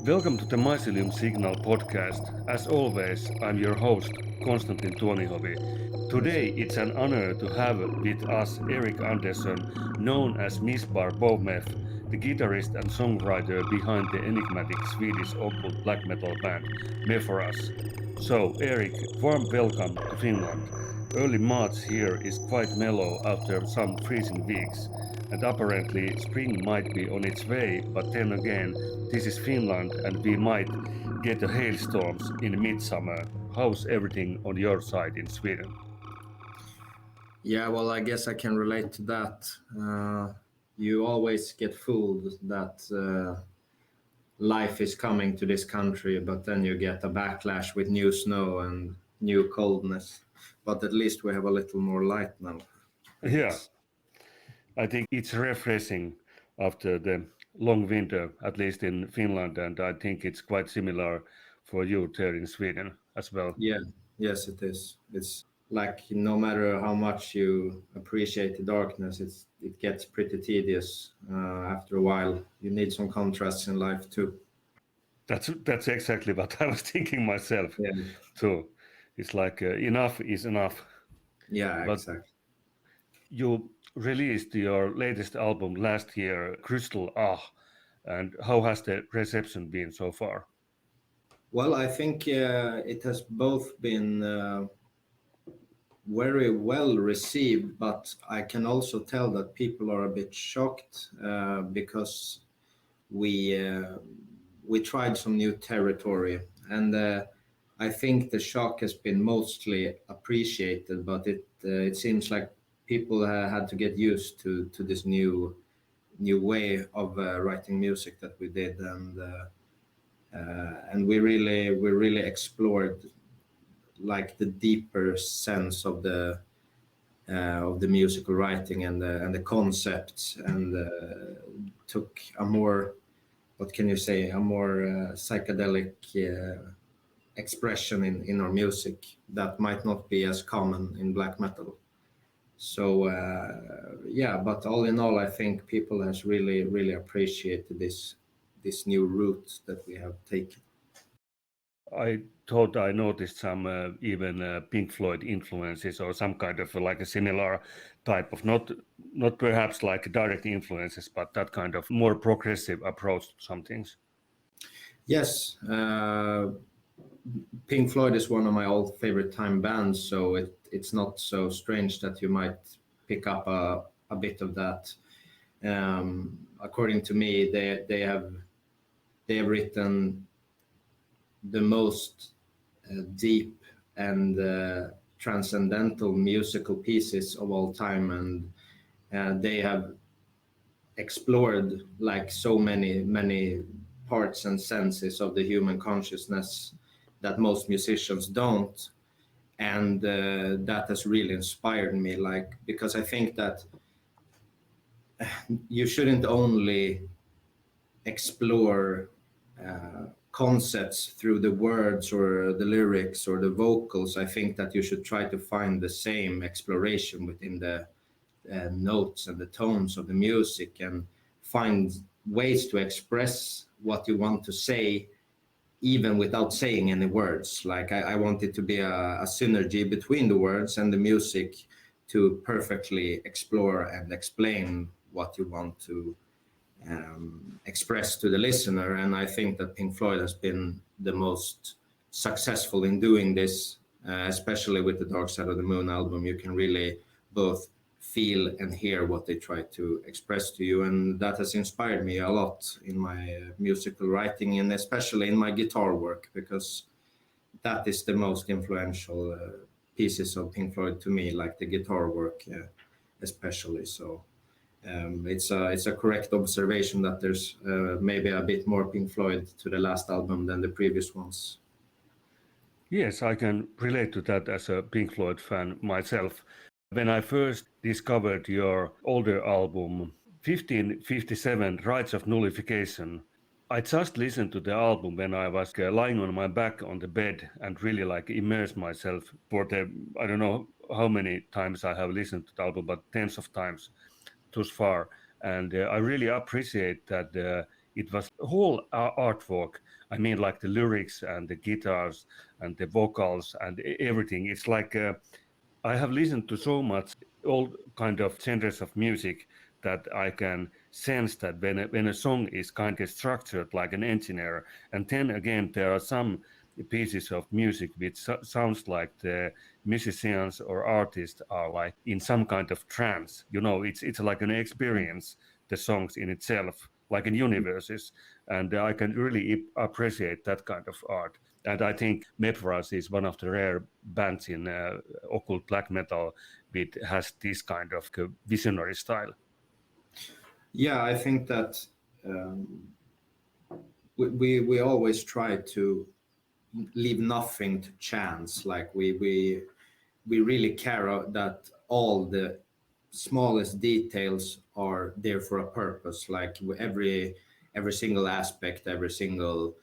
Welcome to the Mycelium Signal podcast. As always, I'm your host, Konstantin Tuonihovi. Today, it's an honor to have with us Erik Andersson, known as Mishbar Bovmeph, the guitarist and songwriter behind the enigmatic Swedish occult black metal band Mephorash. So, Erik, warm welcome to Finland. Early March here is quite mellow after some freezing weeks, and apparently spring might be on its way, but then again, this is Finland and we might get a hailstorms in midsummer. How's everything on your side in Sweden? Yeah, well, I guess I can relate to that. You always get fooled that life is coming to this country, but then you get a backlash with new snow and new coldness. But at least we have a little more light now, I Yeah, guess. I think it's refreshing after the long winter, at least in Finland, and I think it's quite similar for you there in Sweden as well. Yeah, yes, it is. It's like no matter how much you appreciate the darkness, it gets pretty tedious after a while. You need some contrasts in life too. That's exactly what I was thinking myself Yeah, too. It's like enough is enough. yeah, But exactly. you released your latest album last year, Crystal Ah, and how has the reception been so far? Well, I think it has both been very well received, but I can also tell that people are a bit shocked because we uh, we tried some new territory, and I think the shock has been mostly appreciated, but it seems like people had to get used to this new way of writing music that we did, and we really explored like the deeper sense of the musical writing and the concepts, and took a more, what can you say, a more psychedelic expression in our music that might not be as common in black metal. So yeah, but all in all, I think people has really appreciated this new route that we have taken. I thought I noticed some even Pink Floyd influences or some kind of like a similar type of not perhaps like direct influences, but that kind of more progressive approach to some things. Yes, Pink Floyd is one of my old favorite time bands, so it's not so strange that you might pick up a bit of that. According to me, they have written the most deep and transcendental musical pieces of all time, and they have explored like so many parts and senses of the human consciousness that most musicians don't, and that has really inspired me, like, because I think that you shouldn't only explore concepts through the words or the lyrics or the vocals. I think that you should try to find the same exploration within the notes and the tones of the music, and find ways to express what you want to say even without saying any words. Like I want it to be a synergy between the words and the music to perfectly explore and explain what you want to express to the listener. And I think that Pink Floyd has been the most successful in doing this, especially with the Dark Side of the Moon album. You can really both feel and hear what they try to express to you, and that has inspired me a lot in my musical writing, and especially in my guitar work, because that is the most influential pieces of Pink Floyd to me, like the guitar work especially. So it's a correct observation that there's maybe a bit more Pink Floyd to the last album than the previous ones. Yes, I can relate to that as a Pink Floyd fan myself. When I first discovered your older album, 1557 Rites of Nullification, I just listened to the album when I was lying on my back on the bed and really like immersed myself for the, I don't know how many times I have listened to the album, but tens of times thus far. And I really appreciate that it was whole artwork. I mean, like the lyrics and the guitars and the vocals and everything. It's like I have listened to so much all kind of genres of music that I can sense that when a song is kind of structured like an engineer, and then again there are some pieces of music which sounds like the musicians or artists are like in some kind of trance. You know, it's like an experience, the songs in itself, like in universes, and I can really appreciate that kind of art. And I think Mephorash is one of the rare bands in occult black metal which has this kind of visionary style. Yeah, I think that we always try to leave nothing to chance. Like we really care that all the smallest details are there for a purpose. Like every single aspect, every single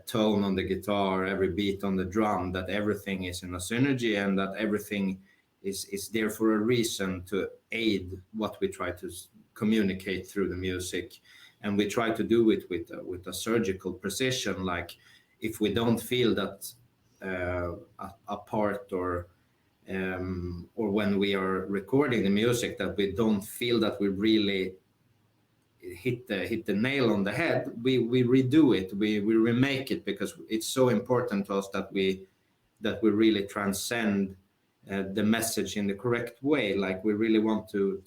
tone on the guitar, every beat on the drum, that everything is in a synergy and that everything is there for a reason to aid what we try to communicate through the music. And we try to do it with a surgical precision. Like if we don't feel that a part or when we are recording the music that we don't feel that we really hit the nail on the head, we redo it, we remake it, because it's so important to us that we really transcend the message in the correct way. Like we really want to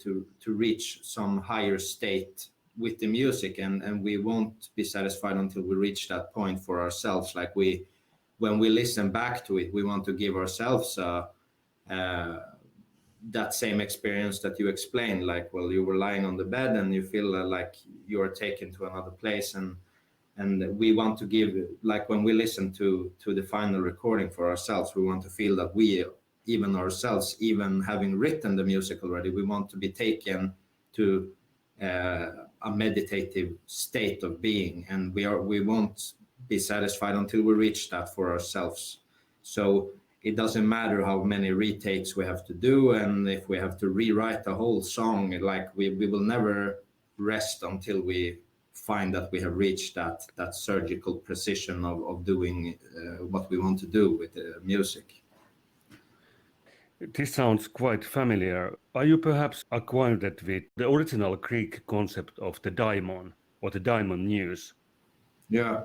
reach some higher state with the music, and we won't be satisfied until we reach that point for ourselves. Like when we listen back to it, we want to give ourselves that same experience that you explained. Like, well, you were lying on the bed and you feel like you are taken to another place, and we want to give, like when we listen to the final recording for ourselves, we want to feel that we, even ourselves, even having written the music already, we want to be taken to a meditative state of being, and we won't be satisfied until we reach that for ourselves. So it doesn't matter how many retakes we have to do, and if we have to rewrite the whole song, like we will never rest until we find that we have reached that surgical precision of doing what we want to do with the music. This sounds quite familiar. Are you perhaps acquainted with the original Greek concept of the daemon or the daemon muse? Yeah.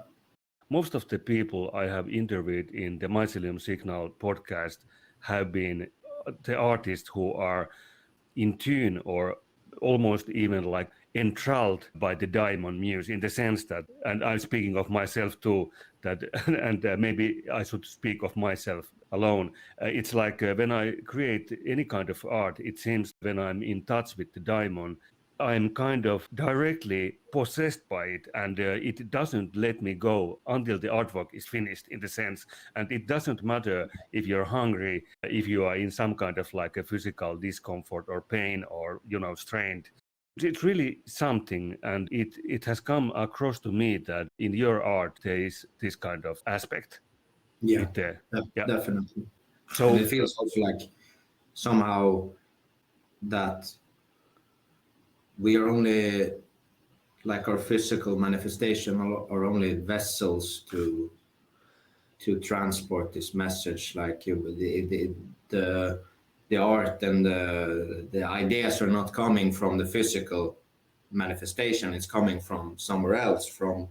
Most of the people I have interviewed in the Mycelium Signal podcast have been the artists who are in tune or almost even like enthralled by the daemon muse, in the sense that, and I'm speaking of myself too, that and maybe I should speak of myself alone. It's like when I create any kind of art, it seems when I'm in touch with the daemon, I'm kind of directly possessed by it, and it doesn't let me go until the artwork is finished, in the sense. And it doesn't matter if you're hungry, if you are in some kind of like a physical discomfort or pain or, you know, strained. It's really something, and it has come across to me that in your art there is this kind of aspect. Yeah, Yeah. definitely. So and it feels also like somehow that we are only, like our physical manifestation are only vessels to transport this message. Like the art and the ideas are not coming from the physical manifestation, it's coming from somewhere else, from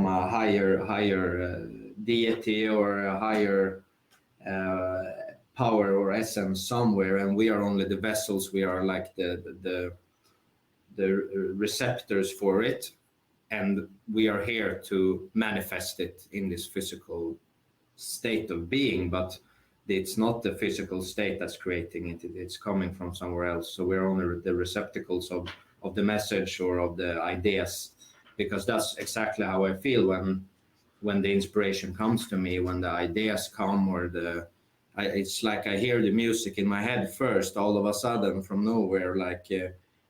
a higher deity or a higher power or essence somewhere, and we are only the vessels. We are like the receptors for it, and we are here to manifest it in this physical state of being. But it's not the physical state that's creating it, it's coming from somewhere else. So we're only the receptacles of the message or of the ideas, because that's exactly how I feel when the inspiration comes to me, when the ideas come, or it's like I hear the music in my head first, all of a sudden from nowhere, like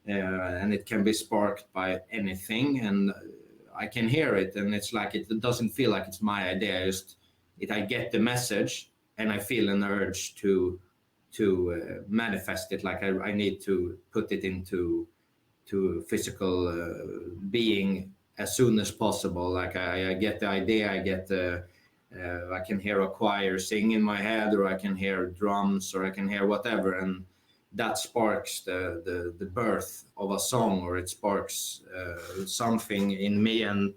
and it can be sparked by anything, and I can hear it, and it's like it doesn't feel like it's my idea. I get the message, and I feel an urge to manifest it. Like I need to put it into physical being, as soon as possible. Like I get the idea, I can hear a choir sing in my head, or I can hear drums, or I can hear whatever, and that sparks the birth of a song, or it sparks something in me, and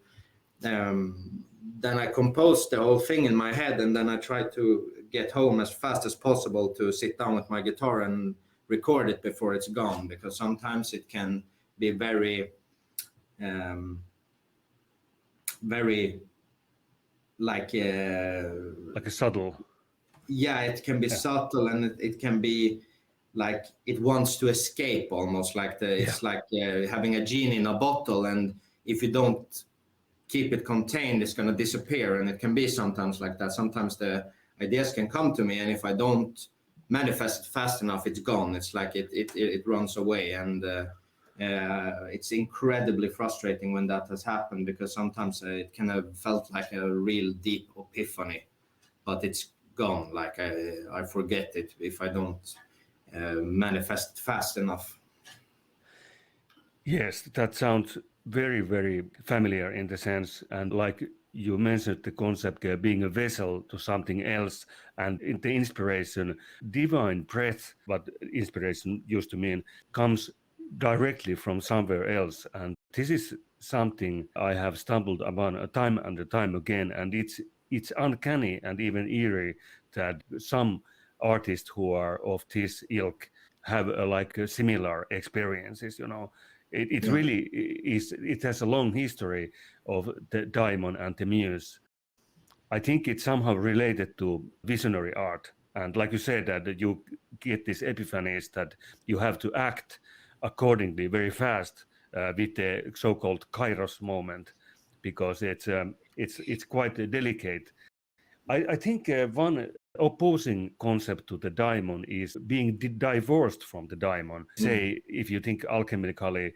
then I compose the whole thing in my head, and then I try to get home as fast as possible to sit down with my guitar and record it before it's gone, because sometimes it can be very very like a subtle. Yeah, it can be subtle, and it can be like it wants to escape, almost like it's like having a genie in a bottle, and if you don't keep it contained, it's going to disappear. And it can be sometimes like that. Sometimes the ideas can come to me, and if I don't manifest it fast enough, it's gone. It's like it runs away, and it's incredibly frustrating when that has happened, because sometimes it can have felt like a real deep epiphany, but it's gone. Like I forget it if I don't manifest it fast enough. Yes, that sounds very, very familiar in the sense, and like you mentioned the concept being a vessel to something else, and in the inspiration, divine breath, what inspiration used to mean, comes directly from somewhere else. And this is something I have stumbled upon time and time again, and it's uncanny and even eerie that some artists who are of this ilk have similar experiences, you know. It really is. It has a long history of the Daemon and the muse. I think it's somehow related to visionary art. And like you said, that you get these epiphanies that you have to act accordingly very fast with the so-called kairos moment, because it's quite delicate. I think one opposing concept to the daemon is being divorced from the daemon. Say, if you think alchemically,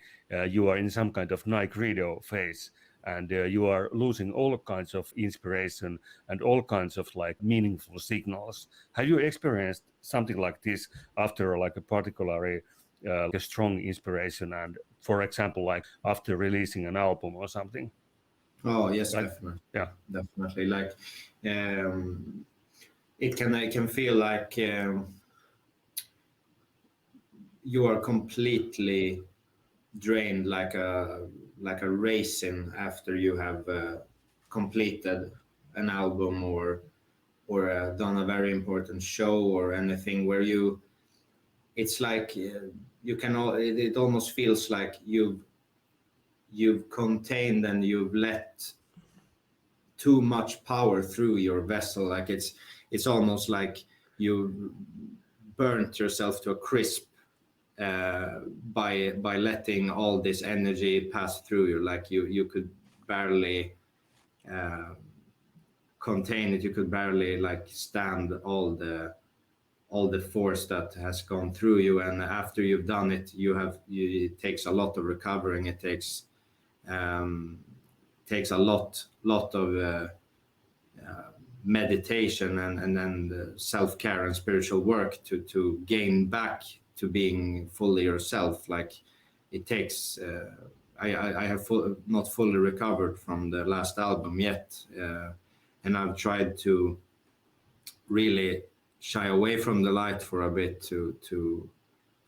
you are in some kind of Nigredo phase, and you are losing all kinds of inspiration and all kinds of like meaningful signals. Have you experienced something like this after like a particularly a strong inspiration, and for example, like after releasing an album or something? Oh yes, Like, definitely, yeah. definitely. Like it can feel like you are completely drained, like a raisin after you have completed an album, or done a very important show or anything, where it's like it almost feels like you've contained and you've let too much power through your vessel. Like it's almost like you burnt yourself to a crisp by letting all this energy pass through you. Like you could barely contain it. You could barely like stand all the force that has gone through you. And after you've done it, it takes a lot of recovering. It takes a lot of meditation and then self-care and spiritual work to gain back to being fully yourself. Like it takes I have not fully recovered from the last album yet, and I've tried to really shy away from the light for a bit to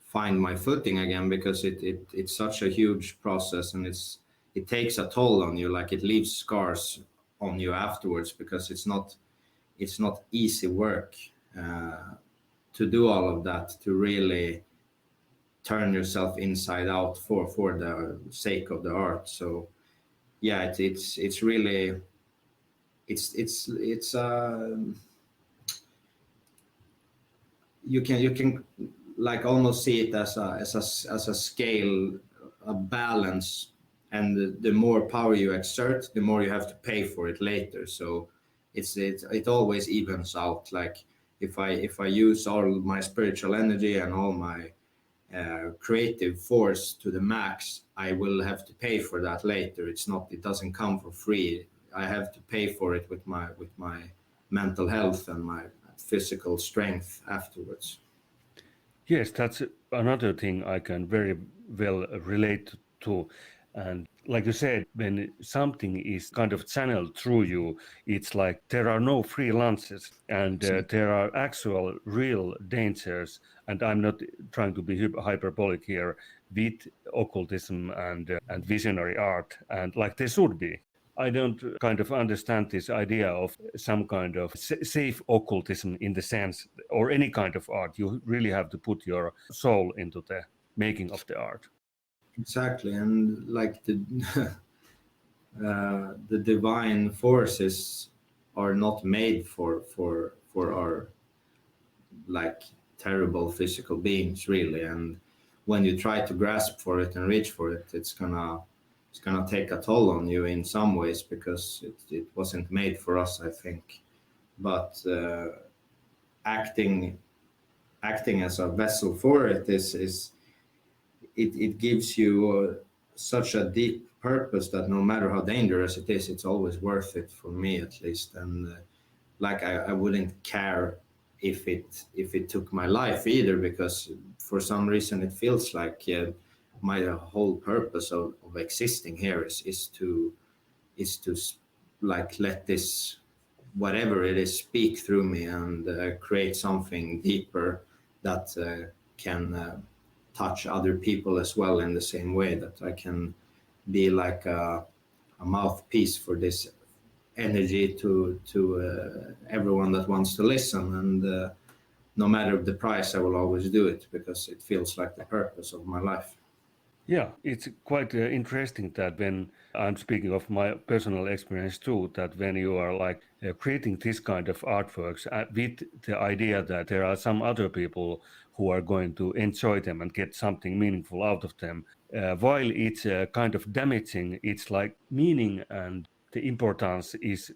find my footing again, because it's such a huge process, and it takes a toll on you. Like it leaves scars on you afterwards, because it's not easy work to do all of that, to really turn yourself inside out for the sake of the art. So yeah, it's really it's you can like almost see it as a scale, a balance, and the more power you exert, the more you have to pay for it later. So it always evens out. Like if I use all my spiritual energy and all my creative force to the max, I will have to pay for that later. It doesn't come for free. I have to pay for it with my mental health and my physical strength afterwards. Yes, that's another thing I can very well relate to. And like you said, when something is kind of channeled through you, it's like there are no free lunches, and there are actual real dangers. And I'm not trying to be hyperbolic here with occultism and visionary art, and like there should be. I don't kind of understand this idea of some kind of safe occultism in the sense, or any kind of art. You really have to put your soul into the making of the art. Exactly, and like the divine forces are not made for our like terrible physical beings, really. And when you try to grasp for it and reach for it, it's gonna take a toll on you in some ways, because it wasn't made for us, I think. But acting as a vessel for it it gives you such a deep purpose that no matter how dangerous it is, it's always worth it, for me at least. And like I wouldn't care if it took my life either, because for some reason it feels like my whole purpose of existing here is to like let this, whatever it is, speak through me and create something deeper that can touch other people as well, in the same way that I can be like a mouthpiece for this energy to everyone that wants to listen. And no matter the price, I will always do it, because it feels like the purpose of my life. Yeah, it's quite interesting that when I'm speaking of my personal experience too, that when you are like creating this kind of artworks with the idea that there are some other people who are going to enjoy them and get something meaningful out of them, while it's kind of damaging, it's like meaning and the importance is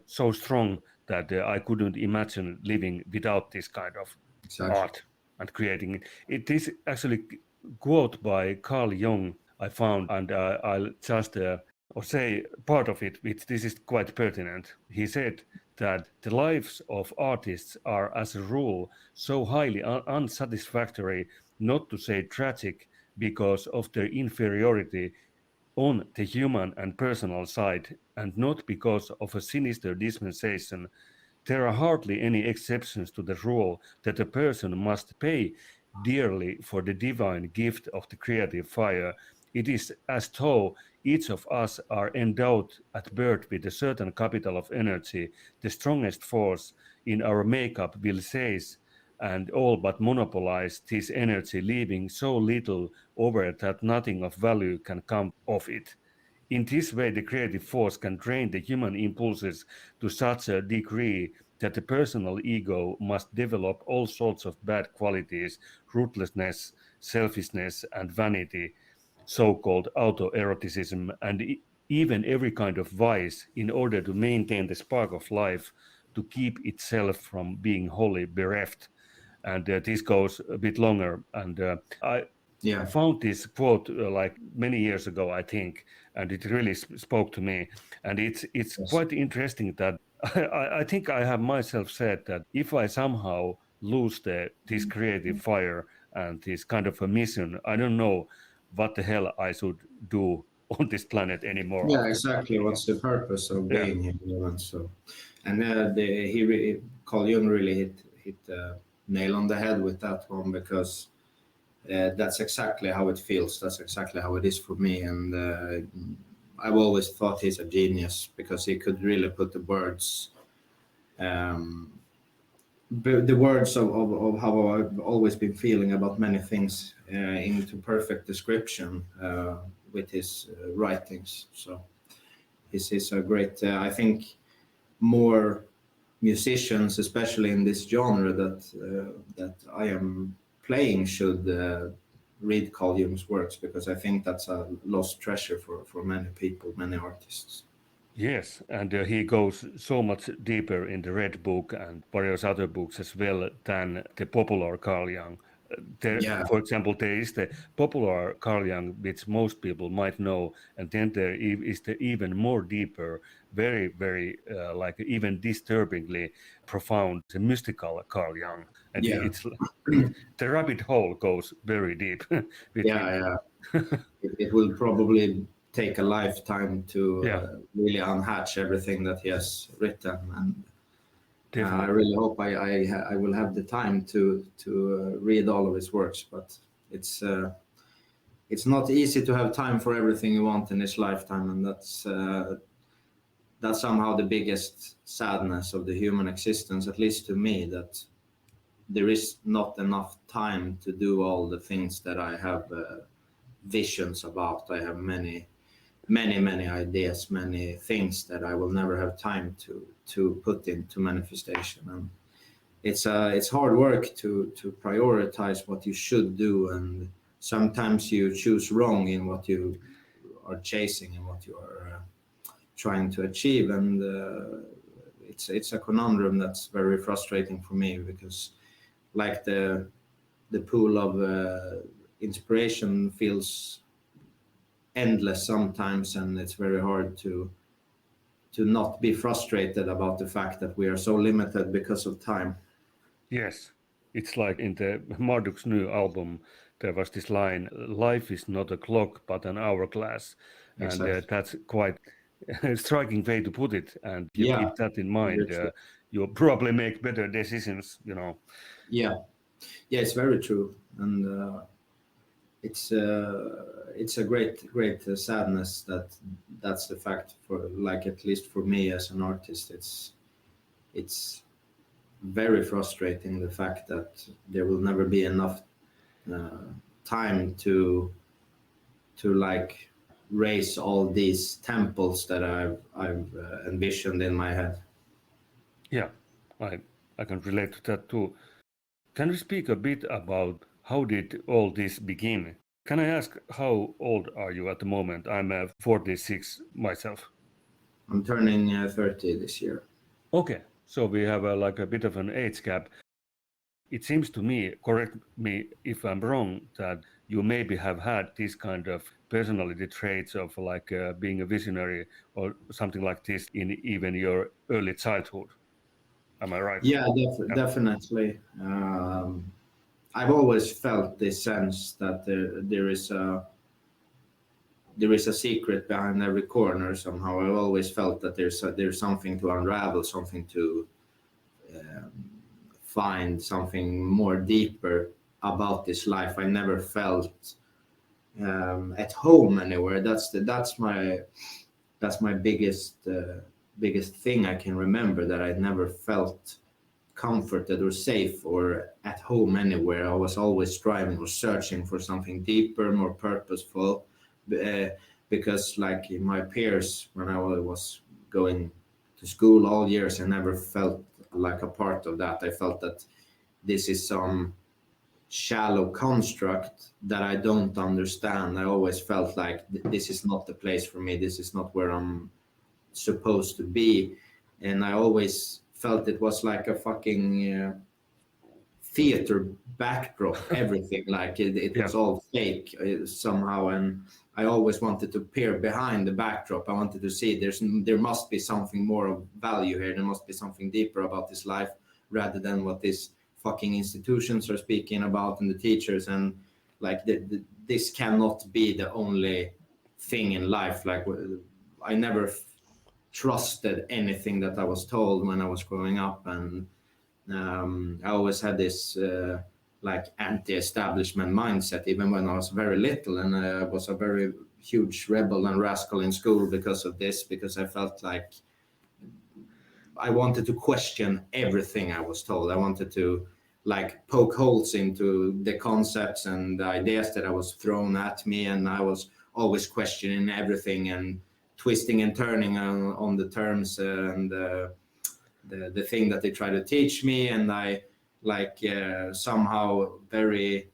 so strong that I couldn't imagine living without this kind of Exactly. art and creating it. It is actually quote by Carl Jung I found, and I'll just or say part of it, which this is quite pertinent. He said that the lives of artists are, as a rule, so highly unsatisfactory, not to say tragic, because of their inferiority on the human and personal side, and not because of a sinister dispensation. There are hardly any exceptions to the rule that a person must pay dearly for the divine gift of the creative fire. It is as though each of us are endowed at birth with a certain capital of energy, the strongest force in our makeup will seize and all but monopolize this energy, leaving so little over that nothing of value can come of it. In this way, the creative force can drain the human impulses to such a degree that the personal ego must develop all sorts of bad qualities, ruthlessness, selfishness, and vanity, so called autoeroticism, and even every kind of vice in order to maintain the spark of life, to keep itself from being wholly bereft. And this goes a bit longer. And I Yeah. found this quote like many years ago, I think, and it really spoke to me. And it's Yes. quite interesting that I think I have myself said that if I somehow lose this creative fire and this kind of a mission, I don't know what the hell I should do on this planet anymore Yeah, after that. exactly. What's the purpose of Yeah. being here? And so, and Carl Jung really hit nail on the head with that one, because that's exactly how it feels. That's exactly how it is for me. And I've always thought he's a genius, because he could really put the words, um, the words of how I've always been feeling about many things into perfect description with his writings. So this is a great, I think more musicians, especially in this genre that I am playing, should read Carl Jung's works, because I think that's a lost treasure for many people, many artists. Yes, and he goes so much deeper in the Red Book and various other books as well than the popular Carl Jung. Yeah, For example, there is the popular Carl Jung, which most people might know, and then there is the even more deeper, very, very, like even disturbingly profound, the mystical Carl Jung, and yeah, the rabbit hole goes very deep with him. yeah, yeah. It will probably take a lifetime to really unhatch everything that he has written. And I really hope I will have the time to read all of his works, but it's not easy to have time for everything you want in this lifetime, and that's somehow the biggest sadness of the human existence, at least to me, that there is not enough time to do all the things that I have visions about. I have many ideas, many things that I will never have time to put into manifestation. And it's hard work to prioritize what you should do, and sometimes you choose wrong in what you are chasing and what you are trying to achieve. And it's a conundrum that's very frustrating for me, because like the pool of inspiration feels endless sometimes, and it's very hard to not be frustrated about the fact that we are so limited because of time. Yes, it's like in the Marduk's new album, there was this line, "Life is not a clock, but an hourglass." Exactly. And that's quite a striking way to put it. And if you keep that in mind, you'll probably make better decisions, you know. Yeah, it's very true. And it's a great sadness that's the fact, for like, at least for me as an artist. It's very frustrating, the fact that there will never be enough time to like raise all these temples that I've envisioned in my head. Yeah, I can relate to that too. Can we speak a bit about how did all this begin? Can I ask, how old are you at the moment? I'm 46 myself. I'm turning 30 this year. Okay, so we have like a bit of an age gap. It seems to me, correct me if I'm wrong, that you maybe have had this kind of personality traits of like being a visionary or something like this in even your early childhood. Am I right? Yeah, definitely. I've always felt this sense that there is a secret behind every corner somehow. I've always felt that there's something to unravel, something to find, something more deeper about this life. I never felt at home anywhere. That's my biggest thing I can remember, that I never felt comforted or safe or at home anywhere. I was always striving or searching for something deeper, more purposeful, because like my peers, when I was going to school all years, I never felt like a part of that. I felt that this is some shallow construct that I don't understand. I always felt like this is not the place for me. This is not where I'm supposed to be. And I always felt it was like a fucking theater backdrop, everything. Like it was all fake somehow. And I always wanted to peer behind the backdrop. I wanted to see there must be something more of value here. There must be something deeper about this life, rather than what these fucking institutions are speaking about and the teachers. And like this cannot be the only thing in life. Like I never trusted anything that I was told when I was growing up, and I always had this like anti-establishment mindset, even when I was very little, and I was a very huge rebel and rascal in school because of this, because I felt like I wanted to question everything I was told. I wanted to like poke holes into the concepts and the ideas that I was thrown at me, and I was always questioning everything and twisting and turning on the terms and the thing that they try to teach me. And I like somehow very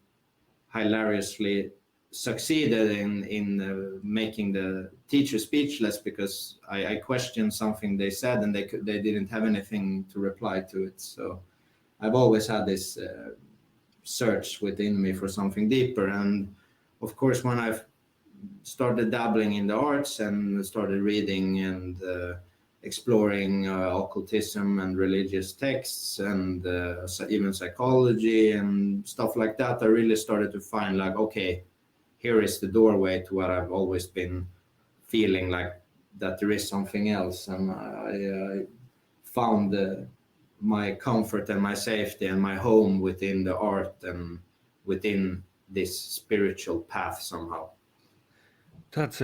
hilariously succeeded in making the teacher speechless, because I questioned something they said, and they didn't have anything to reply to it. So I've always had this search within me for something deeper. And of course, when I've started dabbling in the arts and started reading and exploring occultism and religious texts and even psychology and stuff like that, I really started to find like, okay, here is the doorway to what I've always been feeling like that there is something else, and I found my comfort and my safety and my home within the art and within this spiritual path somehow. That's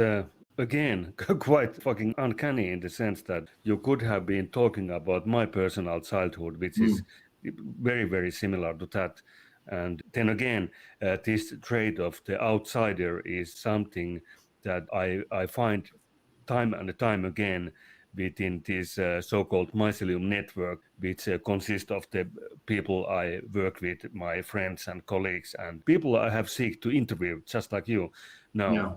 again quite fucking uncanny in the sense that you could have been talking about my personal childhood, which is very, very similar to that. And then again, this trait of the outsider is something that I find time and time again within this so-called Mycelium network, which consists of the people I work with, my friends and colleagues, and people I have seek to interview, just like you. Now, Yeah.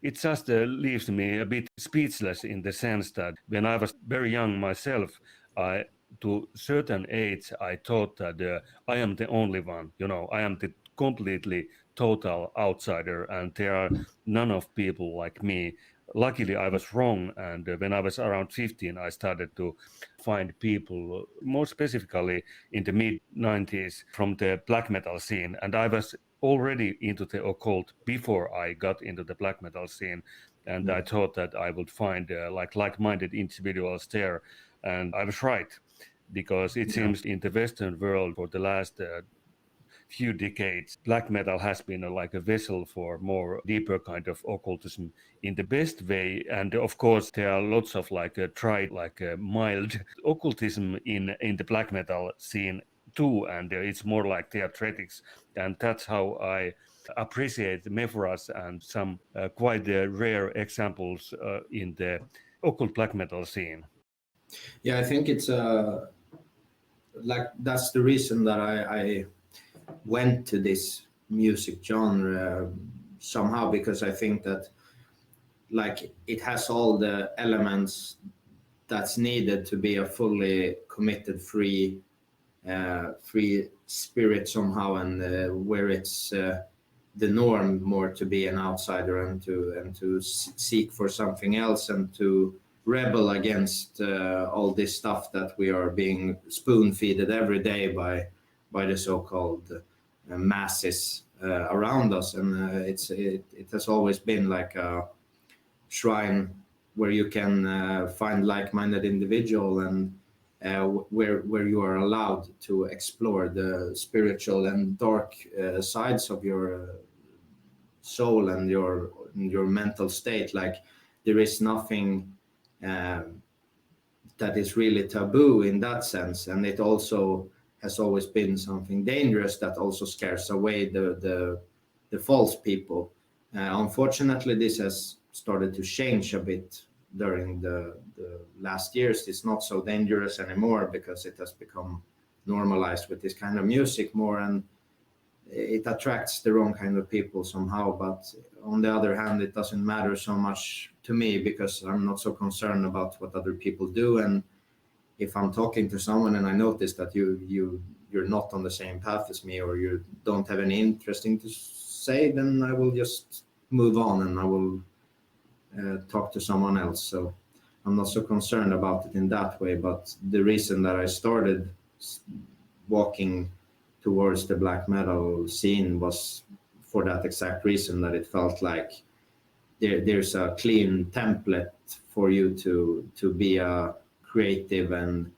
it just leaves me a bit speechless in the sense that when I was very young myself, to certain age, I thought that I am the only one. I am the completely total outsider, and there are none of people like me. Luckily, I was wrong, and when I was around 15, I started to find people, more specifically in the mid 90s, from the black metal scene, and I was already into the occult before I got into the black metal scene, and I thought that I would find like-minded individuals there, and I was right, because it seems in the Western world for the last few decades, black metal has been like a vessel for more deeper kind of occultism in the best way. And of course, there are lots of mild occultism in the black metal scene too, and it's more like theatretics, and that's how I appreciate Mephorash and some quite rare examples in the occult black metal scene. Yeah, I think it's that's the reason that I went to this music genre somehow, because I think that like it has all the elements that's needed to be a fully committed free spirit somehow, and where it's the norm more to be an outsider and to seek for something else and to rebel against all this stuff that we are being spoon-feeded every day by the so-called masses around us. And it has always been like a shrine where you can find like-minded individual, and where you are allowed to explore the spiritual and dark sides of your soul and your mental state. Like there is nothing that is really taboo in that sense, and it also has always been something dangerous that also scares away the false people. Unfortunately, this has started to change a bit during the last years. It's not so dangerous anymore because it has become normalized with this kind of music more, and it attracts the wrong kind of people somehow. But on the other hand, it doesn't matter so much to me because I'm not so concerned about what other people do. And if I'm talking to someone and I notice that you're not on the same path as me, or you don't have any interesting to say, then I will just move on and I will talk to someone else. So I'm not so concerned about it in that way. But the reason that I started walking towards the black metal scene was for that exact reason, that it felt like there's a clean template for you to be a creative and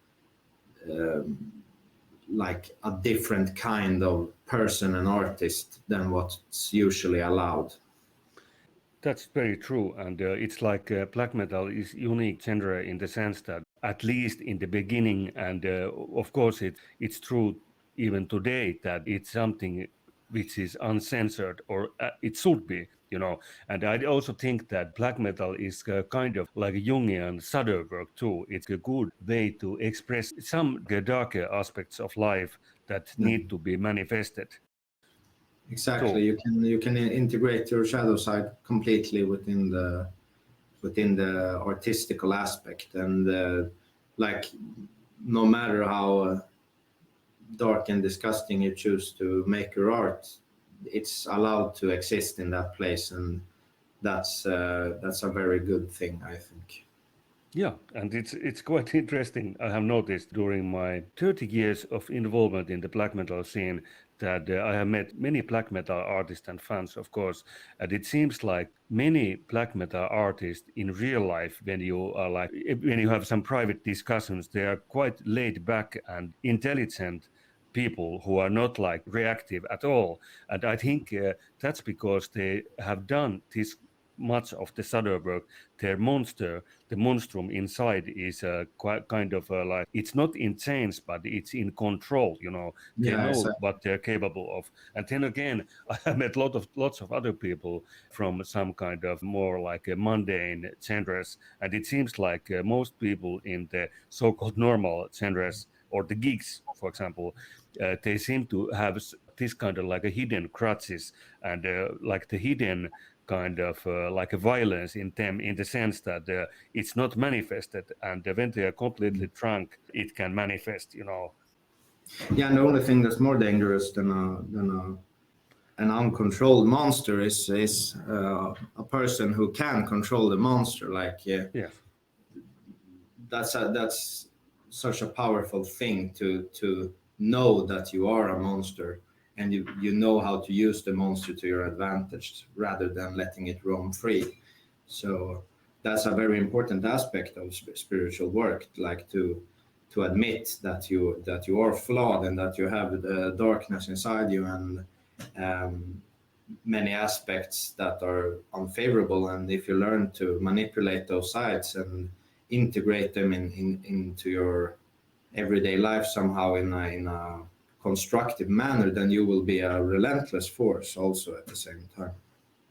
like a different kind of person and artist than what's usually allowed. That's very true, and it's like black metal is unique genre in the sense that at least in the beginning, and of course it's true even today, that it's something which is uncensored, or it should be, And I also think that black metal is kind of like a Jungian shadow work too. It's a good way to express some darker aspects of life that need to be manifested. Exactly. You can integrate your shadow side completely within the artistical aspect, and like no matter how dark and disgusting you choose to make your art, it's allowed to exist in that place, and that's a very good thing, I think. Yeah, and it's quite interesting. I have noticed during my 30 years of involvement in the black metal scene that I have met many black metal artists and fans, of course, and it seems like many black metal artists in real life, when you have some private discussions, they are quite laid back and intelligent people who are not like reactive at all. And I think that's because they have done this much of the shadow work. Their the monstrum inside is quite kind of like, it's not in chains, but it's in control. They Yeah, know what they're capable of. And then again, I have met lots of other people from some kind of more like a mundane genres, and it seems like most people in the so-called normal genres or the geeks, for example, they seem to have this kind of like a hidden crutches and like the hidden kind of like a violence in them, in the sense that it's not manifested, and when they are completely drunk, it can manifest. Yeah, and the only thing that's more dangerous than an uncontrolled monster is a person who can control the monster. Like Yes. that's such a powerful thing to know that you are a monster, and you know how to use the monster to your advantage rather than letting it roam free. So that's a very important aspect of spiritual work, like to admit that you are flawed and that you have the darkness inside you, and um, many aspects that are unfavorable. And if you learn to manipulate those sides and integrate them into your everyday life somehow in a constructive manner, then you will be a relentless force also at the same time.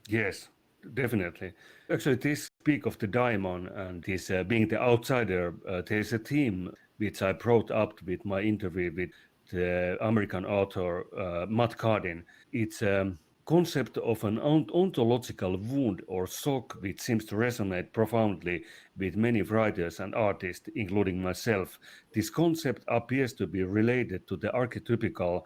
Yes, definitely. Actually, this speak of the Daemon and this being the outsider, there's a theme which I brought up with my interview with the American author Matt Cardin. It's a concept of an ontological wound or shock which seems to resonate profoundly with many writers and artists, including myself. This concept appears to be related to the archetypical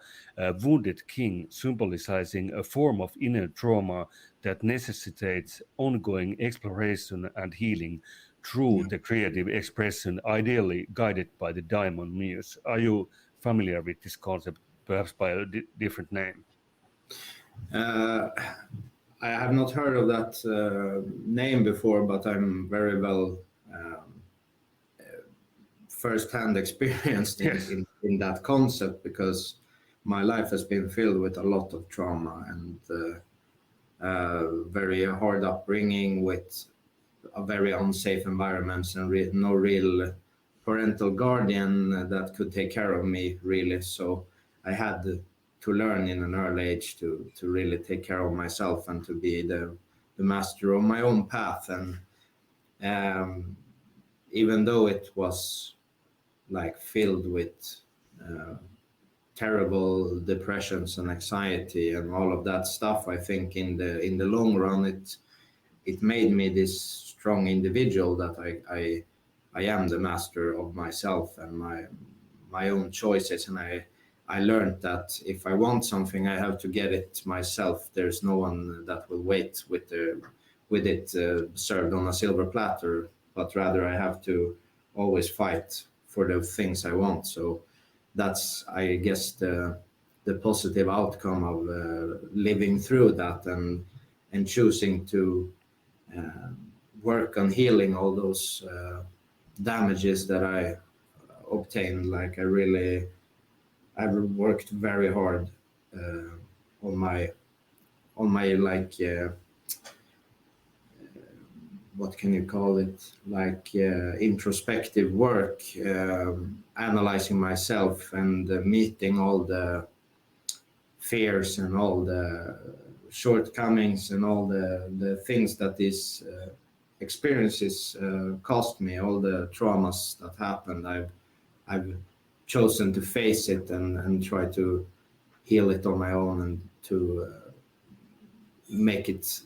wounded king, symbolizing a form of inner trauma that necessitates ongoing exploration and healing through the creative expression, ideally guided by the Daemon muse. Are you familiar with this concept, perhaps by a different name? Uh, I have not heard of that name before, but I'm very well first-hand experienced Yes. in that concept, because my life has been filled with a lot of trauma and very hard upbringing with a very unsafe environments and no real parental guardian that could take care of me really. So I had to learn in an early age to really take care of myself and to be the master of my own path. And even though it was like filled with terrible depressions and anxiety and all of that stuff, I think in the long run it made me this strong individual that I am the master of myself and my own choices. And I learned that if I want something, I have to get it myself. There's no one that will wait with it served on a silver platter, but rather I have to always fight for the things I want. So that's, I guess, the positive outcome of living through that and choosing to work on healing all those damages that I obtained. Like I've worked very hard on my like what can you call it, like introspective work, analyzing myself and meeting all the fears and all the shortcomings and all the things that these experiences cost me, all the traumas that happened. I've chosen to face it and try to heal it on my own and to make it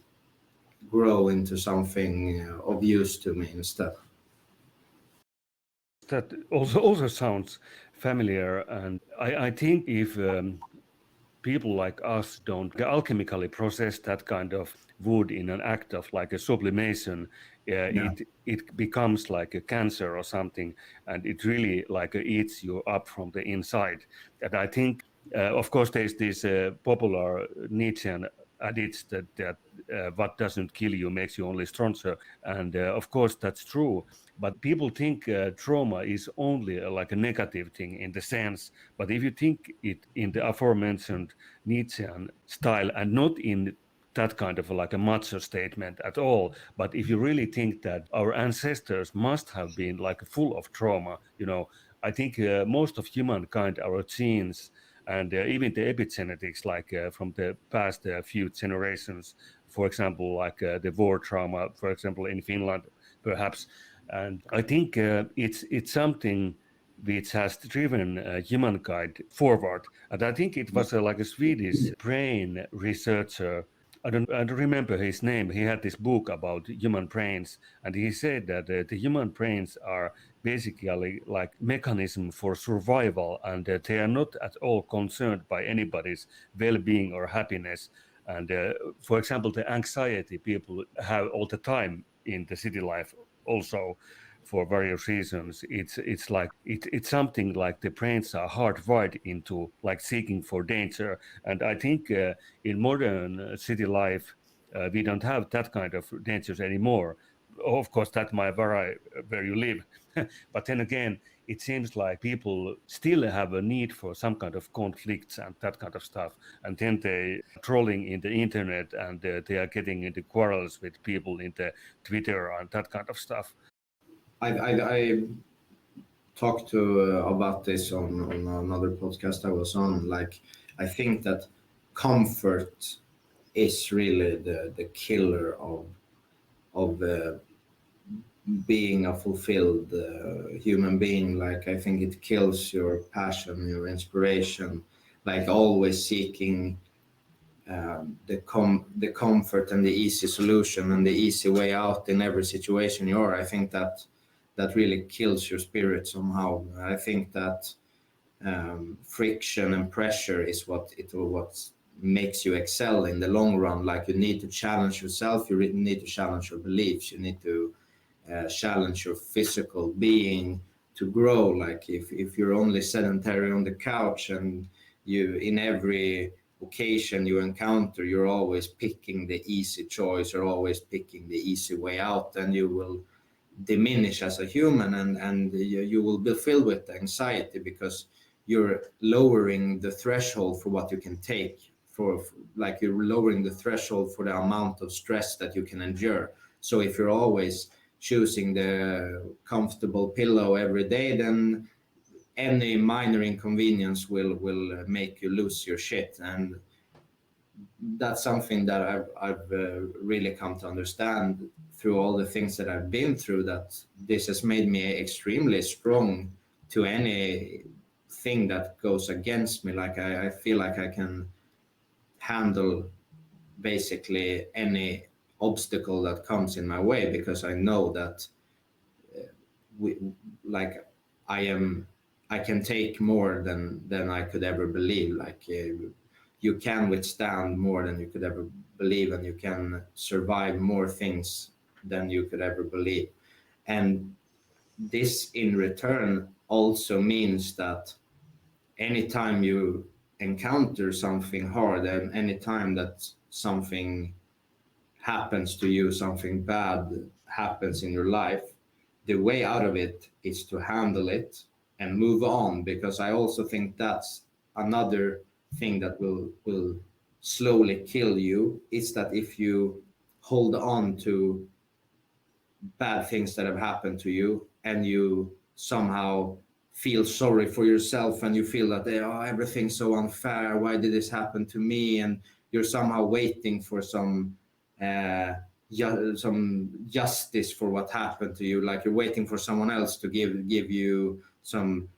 grow into something of use to me instead. That also sounds familiar, and I think if people like us don't alchemically process that kind of wood in an act of like a sublimation, Yeah. it becomes like a cancer or something, and it really like eats you up from the inside. And I think Of course, there's this popular Nietzschean adage that what doesn't kill you makes you only stronger, and of course that's true. But people think trauma is only like a negative thing in the sense. But if you think it in the aforementioned Nietzschean style and not in that kind of like a macho statement at all, but if you really think that our ancestors must have been like full of trauma, I think most of humankind, our genes, and even the epigenetics, like from the past few generations, for example, like the war trauma, for example, in Finland, perhaps. And I think it's something which has driven humankind forward. And I think it was like a Swedish brain researcher. I don't remember his name. He had this book about human brains, and he said that the human brains are basically like mechanism for survival, and they are not at all concerned by anybody's well-being or happiness. And for example, the anxiety people have all the time in the city life also, for various reasons, it's something like the brains are hardwired into like seeking for danger. And I think in modern city life we don't have that kind of dangers anymore. Of course, that might vary where you live, but then again, it seems like people still have a need for some kind of conflicts and that kind of stuff. And then they trolling in the internet, and they are getting into quarrels with people in the Twitter and that kind of stuff. I talked to about this on another podcast I was on. Like, I think that comfort is really the killer of being a fulfilled human being. Like, I think it kills your passion, your inspiration. Like, always seeking the comfort and the easy solution and the easy way out in every situation you are. I think that really kills your spirit somehow. I think that friction and pressure is what makes you excel in the long run. Like, you need to challenge yourself, you need to challenge your beliefs, you need to challenge your physical being to grow. Like, if you're only sedentary on the couch, and you in every occasion you encounter, you're always picking the easy choice, or always picking the easy way out, then you will diminish as a human, and you will be filled with anxiety, because you're lowering the threshold for what you can take, for like you're lowering the threshold for the amount of stress that you can endure. So if you're always choosing the comfortable pillow every day, then any minor inconvenience will make you lose your shit. And that's something that I've really come to understand through all the things that I've been through, that this has made me extremely strong to anything that goes against me. Like, I feel like I can handle basically any obstacle that comes in my way, because I know that like I can take more than I could ever believe. Like, you can withstand more than you could ever believe, and you can survive more things than you could ever believe. And this in return also means that anytime you encounter something hard, and anytime that something happens to you, something bad happens in your life, the way out of it is to handle it and move on. Because I also think that's another thing that will slowly kill you, is that if you hold on to bad things that have happened to you, and you somehow feel sorry for yourself, and you feel that everything's so unfair, why did this happen to me, and you're somehow waiting for some justice for what happened to you. Like, you're waiting for someone else to give you some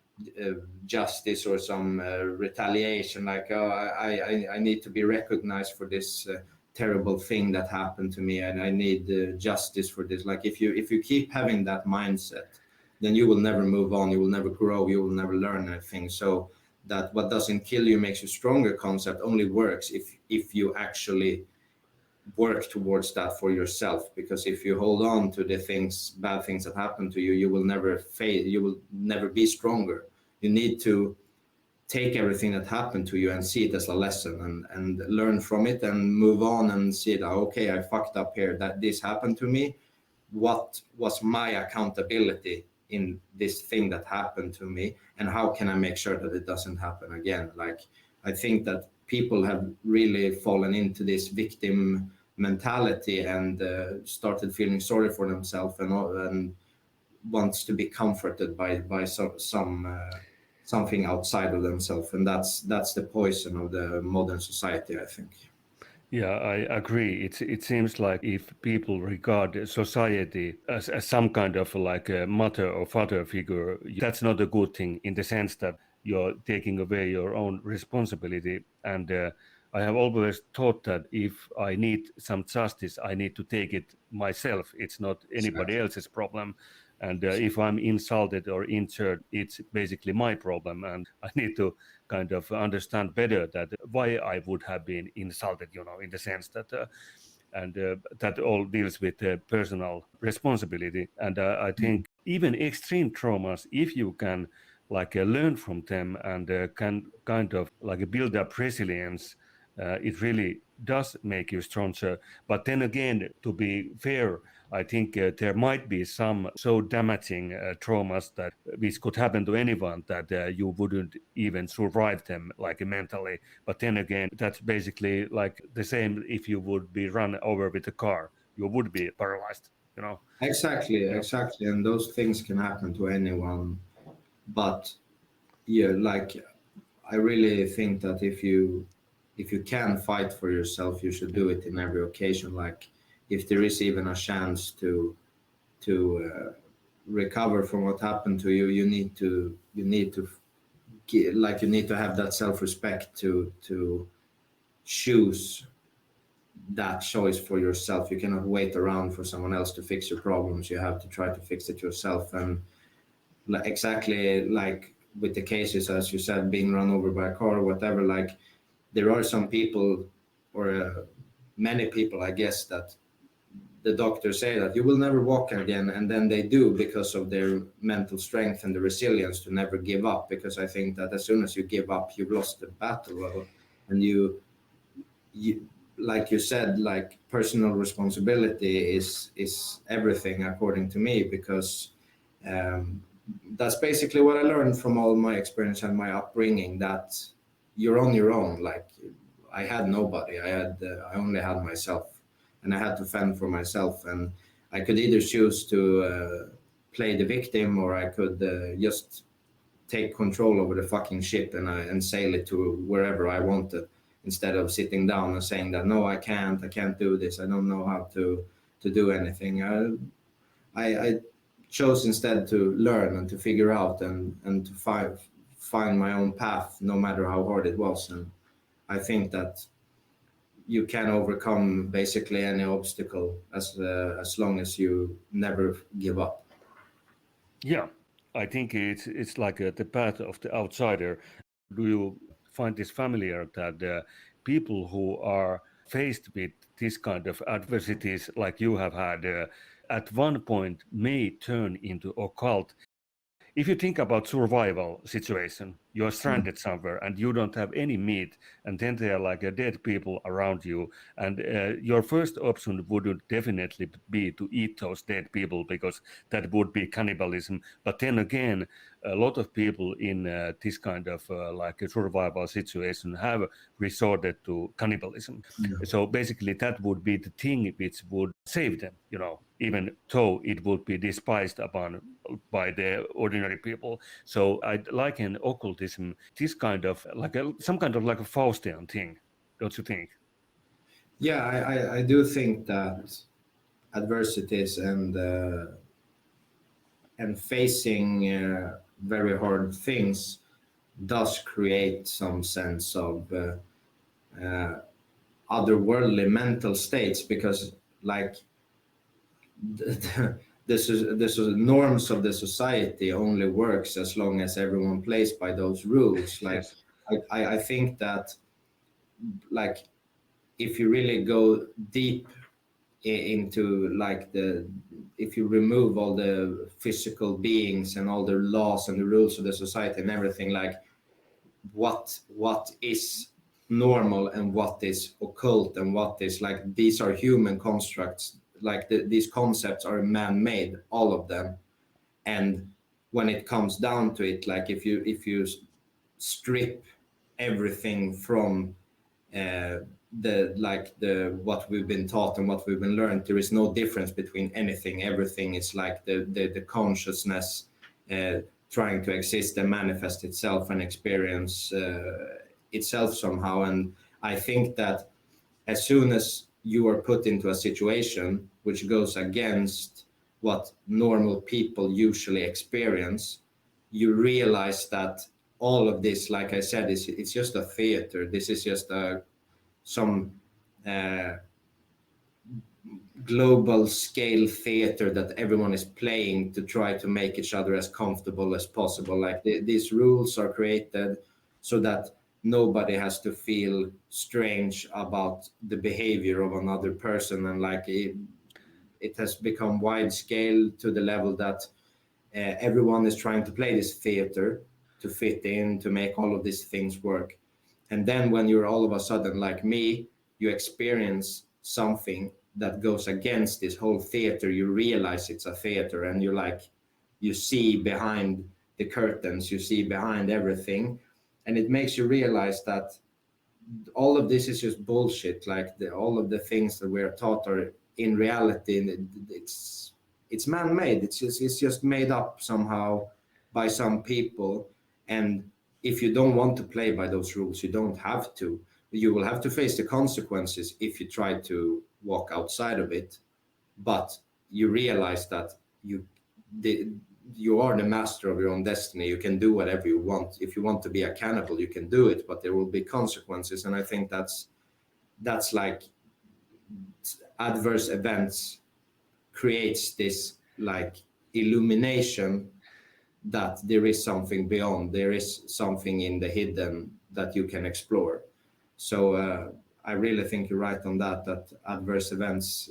justice or some retaliation. Like, I need to be recognized for this terrible thing that happened to me, and I need justice for this. Like, if you keep having that mindset, then you will never move on, you will never grow, you will never learn anything. So that what doesn't kill you makes you stronger concept only works if you actually work towards that for yourself. Because if you hold on to the bad things that happen to you, you will never fail, you will never be stronger. You need to take everything that happened to you and see it as a lesson and learn from it and move on and see that, okay, I fucked up here, that this happened to me. What was my accountability in this thing that happened to me, and how can I make sure that it doesn't happen again? Like, I think that people have really fallen into this victim mentality and started feeling sorry for themselves and wants to be comforted by something outside of themselves, and that's the poison of the modern society, I think. Yeah, I agree. It seems like if people regard society as some kind of like a mother or father figure, that's not a good thing in the sense that you're taking away your own responsibility. And I have always thought that if I need some justice, I need to take it myself. It's not anybody else's problem. And if I'm insulted or injured, it's basically my problem. And I need to kind of understand better that why I would have been insulted, in the sense that and that all deals with personal responsibility. And I think even extreme traumas, if you can like learn from them and can kind of like build up resilience, it really does make you stronger. But then again, to be fair, I think there might be some so damaging traumas that which could happen to anyone that you wouldn't even survive them like mentally. But then again, that's basically like the same if you would be run over with a car, you would be paralyzed, Exactly, exactly. And those things can happen to anyone. But yeah, like, I really think that if you can fight for yourself, you should do it in every occasion. Like, if there is even a chance to recover from what happened to you, you need to you need to have that self-respect to choose that choice for yourself. You cannot wait around for someone else to fix your problems. You have to try to fix it yourself. And exactly like with the cases, as you said, being run over by a car or whatever, like, there are some people, or many people, I guess, that the doctors say that you will never walk again, and then they do because of their mental strength and the resilience to never give up. Because I think that as soon as you give up, you've lost the battle. And you like you said, like, personal responsibility is everything, according to me, because that's basically what I learned from all my experience and my upbringing, that you're on your own. Like, I had nobody. I only had myself, and I had to fend for myself. And I could either choose to play the victim, or I could just take control over the fucking ship and sail it to wherever I wanted, instead of sitting down and saying that, no, I can't do this. I don't know how to do anything. I chose instead to learn and to figure out and to find my own path, no matter how hard it was. And I think that you can overcome basically any obstacle as long as you never give up. Yeah, I think it's like the path of the outsider. Do you find this familiar that people who are faced with this kind of adversities like you have had at one point may turn into occult? If you think about survival situation, you're stranded somewhere and you don't have any meat, and then there are like dead people around you, and your first option wouldn't definitely be to eat those dead people, because that would be cannibalism. But then again, a lot of people in this kind of like a survival situation have resorted to cannibalism. So basically, that would be the thing which would save them, even though it would be despised upon by the ordinary people. So I liken occultism, this kind of like some kind of like a Faustian thing, don't you think? Yeah, I do think that adversities and facing very hard things does create some sense of otherworldly mental states, because, like, this is norms of the society only works as long as everyone plays by those rules. Like, Yes. I think that, like, if you really go deep into, like, if you remove all the physical beings and all the laws and the rules of the society and everything, like, what is normal and what is occult and what is like, these are human constructs, like these concepts are man-made, all of them. And when it comes down to it, like if you strip everything from the what we've been taught and what we've been learned, there is no difference between anything. Everything is like the consciousness trying to exist and manifest itself and experience itself somehow. And I think that as soon as you are put into a situation which goes against what normal people usually experience, you realize that all of this, like I said, it's just a theater. This is just some global scale theater that everyone is playing to try to make each other as comfortable as possible. Like these rules are created so that nobody has to feel strange about the behavior of another person. And like it has become wide scale to the level that everyone is trying to play this theater to fit in, to make all of these things work. And then when you're all of a sudden like me, you experience something that goes against this whole theater, you realize it's a theater, and you see behind the curtains, you see behind everything, and it makes you realize that all of this is just bullshit. Like all of the things that we're taught are in reality, it's man-made. It's just made up somehow by some people. And if you don't want to play by those rules, you don't have to. You will have to face the consequences if you try to walk outside of it. But you realize that you are the master of your own destiny. You can do whatever you want. If you want to be a cannibal, you can do it, but there will be consequences. And I think that's like adverse events creates this like illumination that there is something beyond, there is something in the hidden that you can explore. So I really think you're right on that adverse events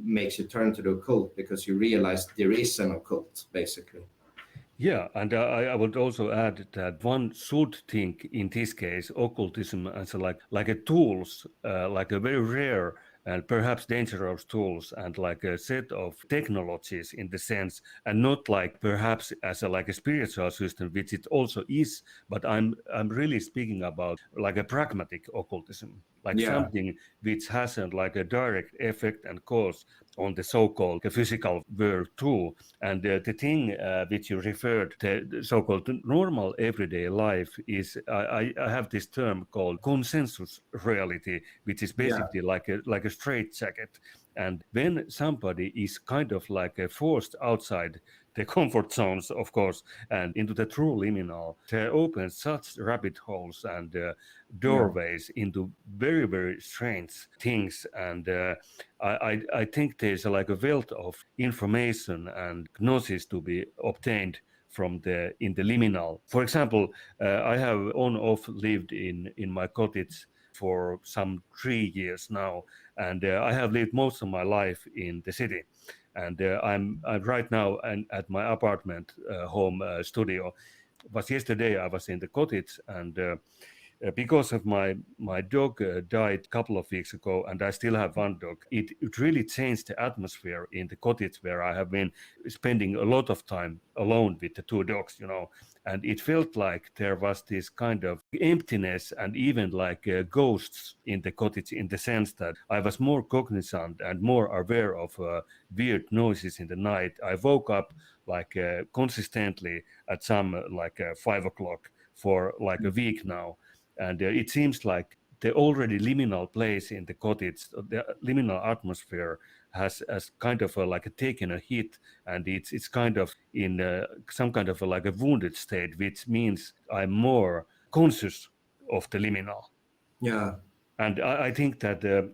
makes you turn to the occult, because you realize there is an occult, basically. Yeah, and I would also add that one should think in this case occultism as like a tools, like a very rare and perhaps dangerous tools, and like a set of technologies in the sense, and not like perhaps as like a spiritual system, which it also is. But I'm really speaking about like a pragmatic occultism, like something which hasn't like a direct effect and cause on the so-called physical world too. And the thing which you referred, the so-called normal everyday life, is I have this term called consensus reality, which is basically like a straitjacket. And when somebody is kind of like forced outside the comfort zones, of course, and into the true liminal, they open such rabbit holes and doorways into very, very strange things. And I think there's like a wealth of information and gnosis to be obtained from in the liminal. For example, I have on-off lived in my cottage for some 3 years now, and I have lived most of my life in the city. And I'm right now at my apartment home studio. But yesterday I was in the cottage, and because of my dog died a couple of weeks ago, and I still have one dog. It really changed the atmosphere in the cottage where I have been spending a lot of time alone with the two dogs, and it felt like there was this kind of emptiness and even like ghosts in the cottage, in the sense that I was more cognizant and more aware of weird noises in the night. I woke up like consistently at some 5 o'clock for like a week now. And it seems like the already liminal place in the cottage, the liminal atmosphere has kind of taken a hit, and it's kind of in some kind of like a wounded state, which means I'm more conscious of the liminal. Yeah. And I think that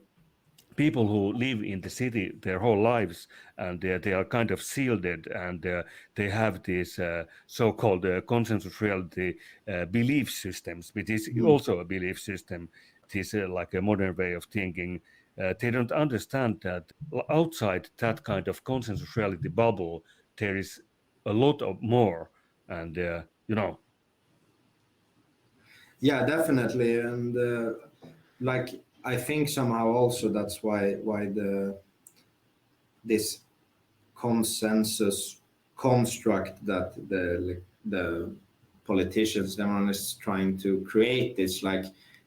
people who live in the city their whole lives, and they are kind of shielded, and they have these so-called consensus reality belief systems, which is also a belief system. It is like a modern way of thinking. They don't understand that outside that kind of consensus reality bubble, there is a lot of more, and Yeah, definitely. And like I think somehow also that's why this consensus construct that the politicians, Daemon is trying to create is like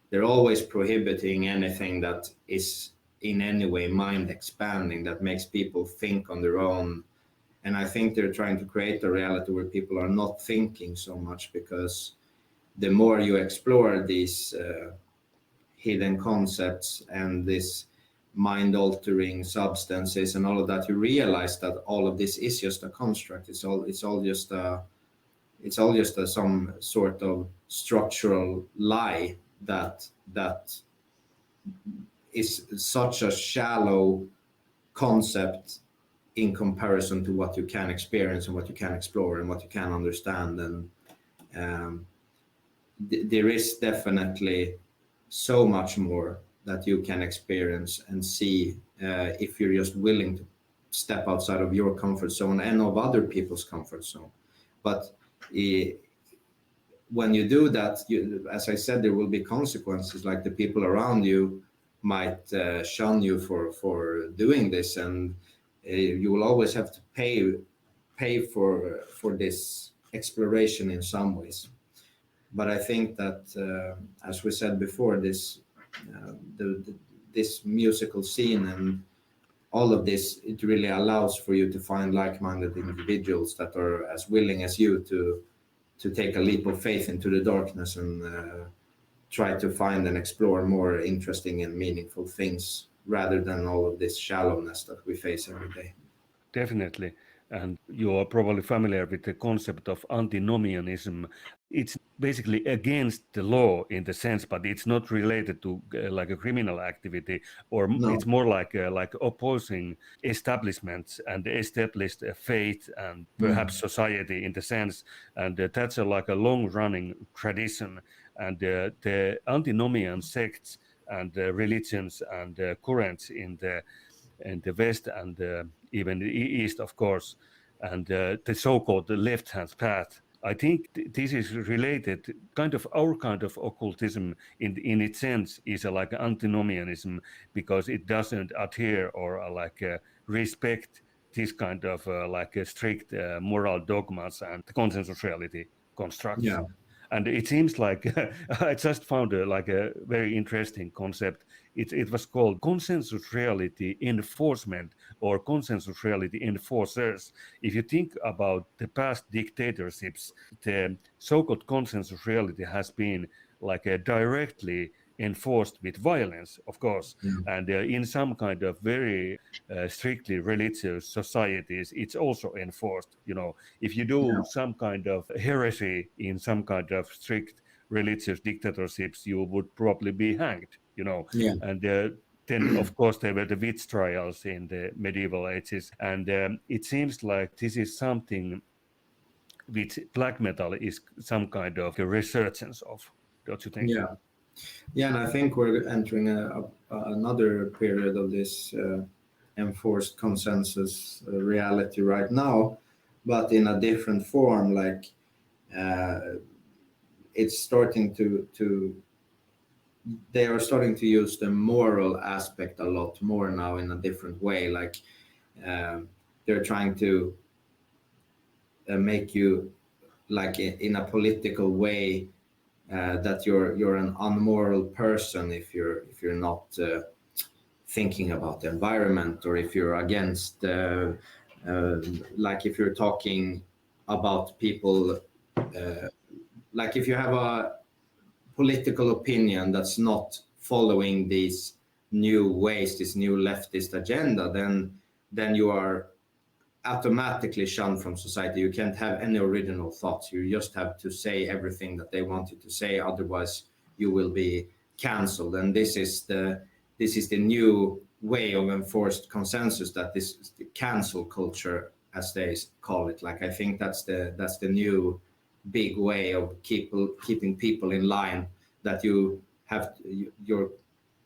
they're always prohibiting anything that is in any way mind expanding, that makes people think on their own. And I think they're trying to create a reality where people are not thinking so much, because the more you explore these hidden concepts and this mind-altering substances and all of that, you realize that all of this is just a construct. It's all just some sort of structural lie that is such a shallow concept in comparison to what you can experience and what you can explore and what you can understand. And um, there is definitely so much more that you can experience and see if you're just willing to step outside of your comfort zone and of other people's comfort zone. But when you do that, as I said, there will be consequences. Like the people around you might shun you for doing this, and you will always have to pay for this exploration in some ways. But I think that, as we said before, this musical scene and all of this, it really allows for you to find like-minded individuals that are as willing as you to take a leap of faith into the darkness and try to find and explore more interesting and meaningful things, rather than all of this shallowness that we face every day. Definitely. And you are probably familiar with the concept of antinomianism. It's basically against the law in the sense, but it's not related to like a criminal activity, or No. it's more like opposing establishments and established faith and perhaps society in the sense. And that's like a long-running tradition. And the antinomian sects and religions and currents in the West and even the East, of course, and the so-called left-hand path. I think this is related, kind of our kind of occultism in its sense is like antinomianism, because it doesn't adhere or respect this kind of strict moral dogmas and consensus reality constructs. Yeah. And it seems like I just found a very interesting concept. It was called consensus reality enforcement or consensus reality enforcers. If you think about the past dictatorships, the so-called consensus reality has been directly enforced with violence, of course. And in some kind of very strictly religious societies, it's also enforced. If you do some kind of heresy in some kind of strict religious dictatorships, you would probably be hanged. And then, of course, there were the witch trials in the medieval ages, and it seems like this is something which black metal is some kind of a resurgence of. Don't you think? Yeah, and I think we're entering another period of this enforced consensus reality right now, but in a different form. Like it's starting to they are starting to use the moral aspect a lot more now in a different way. Like they're trying to make you, like in a political way, that you're an unmoral person if you're not thinking about the environment, or if you're against like if you're talking about people, like if you have a political opinion that's not following these new ways, this new leftist agenda, then you are automatically shunned from society. You can't have any original thoughts. You just have to say everything that they want you to say, otherwise you will be cancelled. And this is the new way of enforced consensus, that this is the cancel culture, as they call it. Like I think that's the new big way of keeping people in line, that you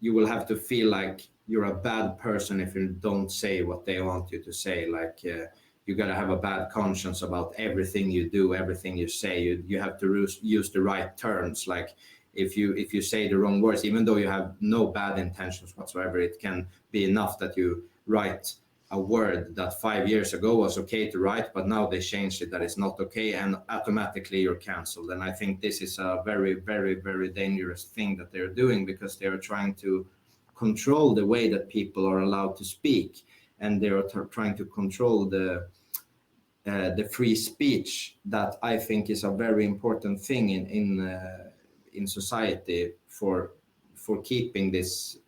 will have to feel like you're a bad person if you don't say what they want you to say. Like you got to have a bad conscience about everything you do, everything you say. You have to use the right terms. Like if you say the wrong words, even though you have no bad intentions whatsoever, it can be enough that you write a word that 5 years ago was okay to write, but now they changed it that it's not okay, and automatically you're canceled. And I think this is a very, very, very dangerous thing that they're doing, because they are trying to control the way that people are allowed to speak, and they are trying to control the free speech, that I think is a very important thing in society for keeping this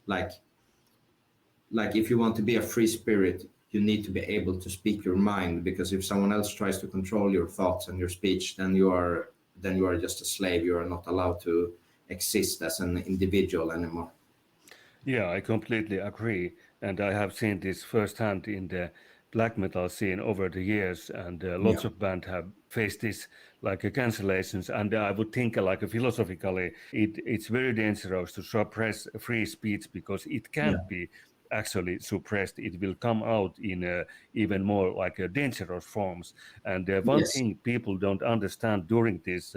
like if you want to be a free spirit, you need to be able to speak your mind, because if someone else tries to control your thoughts and your speech, then you are just a slave. You are not allowed to exist as an individual anymore. Yeah, I completely agree. And I have seen this firsthand in the black metal scene over the years, and lots of bands have faced this like cancellations. And I would think like philosophically, it's very dangerous to suppress free speech, because it can't be actually suppressed. It will come out in even more like dangerous forms. And one thing people don't understand during this